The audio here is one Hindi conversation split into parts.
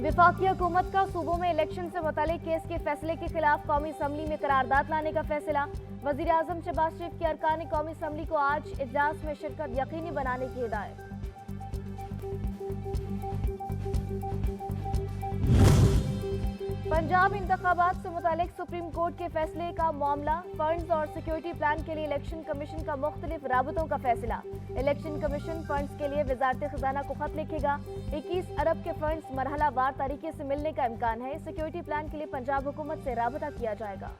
वफाकी हुकूमत का सूबों में इलेक्शन से मुतालिक केस के फैसले के खिलाफ कौमी असम्बली में करारदाद लाने का फैसला। वजीर आजम शहबाज शरीफ की अरकान कौमी असम्बली को आज इजलास में शिरकत यकीनी बनाने की हिदायत। पंजाब इंतखाबात से मुतालिक सुप्रीम कोर्ट के फैसले का मामला। फंड्स और सिक्योरिटी प्लान के लिए इलेक्शन कमीशन का मुख्तलिफ राबतों का फैसला। इलेक्शन कमीशन फंड्स के लिए वजारत खजाना को खत लिखेगा। 21 अरब के फंड्स मरहलावार तरीके से मिलने का इम्कान है। सिक्योरिटी प्लान के लिए पंजाब हुकूमत से राबता किया जाएगा।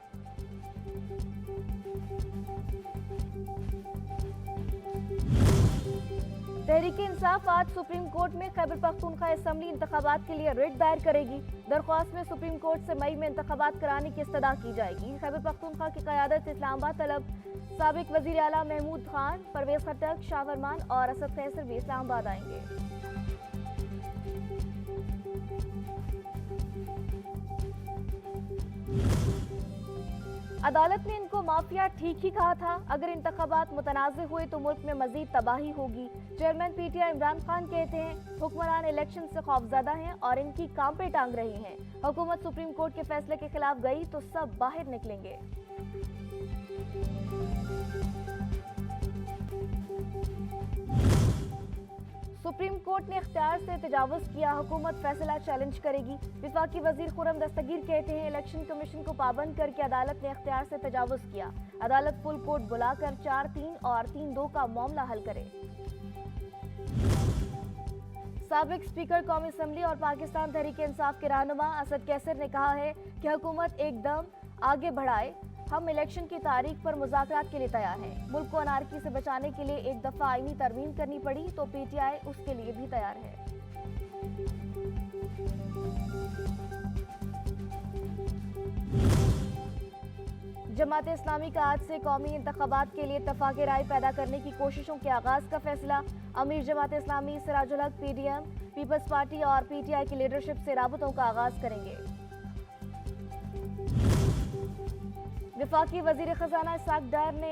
तहरीक-ए-इंसाफ आज सुप्रीम कोर्ट में खैबर पख्तूनख्वा असम्बली इंतखाबात के लिए रिट दायर करेगी। दरख्वास्त में सुप्रीम कोर्ट से मई में इंतखाबात कराने की इस्तदा की जाएगी। खैबर पख्तूनख्वा की क़यादत इस्लामाबाद तलब साबिक वज़ीर आला महमूद खान, परवेज खट्टक, शाह फरमान और असद कैसर भी इस्लामाबाद आएंगे। अदालत ने इनको माफिया ठीक ही कहा था। अगर इंतखाबात मुतनाज़ हुए तो मुल्क में मजीद तबाही होगी। चेयरमैन पीटीआई इमरान खान कहते हैं हुक्मरान इलेक्शन से खौफजदा हैं और इनकी काम पे टांग रही हैं। हुकूमत सुप्रीम कोर्ट के फैसले के खिलाफ गई तो सब बाहर निकलेंगे। सुप्रीम कोर्ट ने इख्तियार से तजावुज किया, हुकूमत फैसला चैलेंज करेगी। वफाकी वजीर खुर्रम दस्तगीर कहते हैं इलेक्शन कमीशन को पाबंद करके अदालत ने इख्तियार से तजावुज किया। अदालत फुल कोर्ट बुलाकर 4-3 और 3-2 का मामला हल करे। साबिक स्पीकर कौमी असम्बली और पाकिस्तान तहरीक-ए-इंसाफ के रहनुमा असद कैसर ने कहा है कि हुकूमत एकदम आगे बढ़ाए। हम इलेक्शन की तारीख पर मुज़ाकरात के लिए तैयार हैं। मुल्क को अनारकी से बचाने के लिए एक दफ़ा आईनी तरमीम करनी पड़ी तो पीटीआई उसके लिए भी तैयार है। जमात इस्लामी का आज से कौमी इंतखाबात के लिए इत्तफाक राय पैदा करने की कोशिशों के आगाज का फैसला। अमीर जमात इस्लामी सिराजुल हक पीडीएम, पीपल्स पार्टी और पीटीआई की लीडरशिप से राबतों का आगाज करेंगे। वफाकी वजीर खजाना इसाक डार ने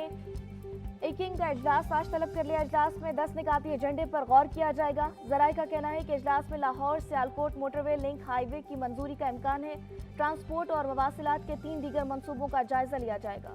एकिंग का इजलास आज तलब कर लिया। इजलास में 10 निकाती एजेंडे पर गौर किया जाएगा। जराये का कहना है कि इजलास में Lahore Sialkot motorway link highway की मंजूरी का इम्कान है। ट्रांसपोर्ट और मवासिलात के 3 दीगर मंसूबों का जायजा लिया जाएगा।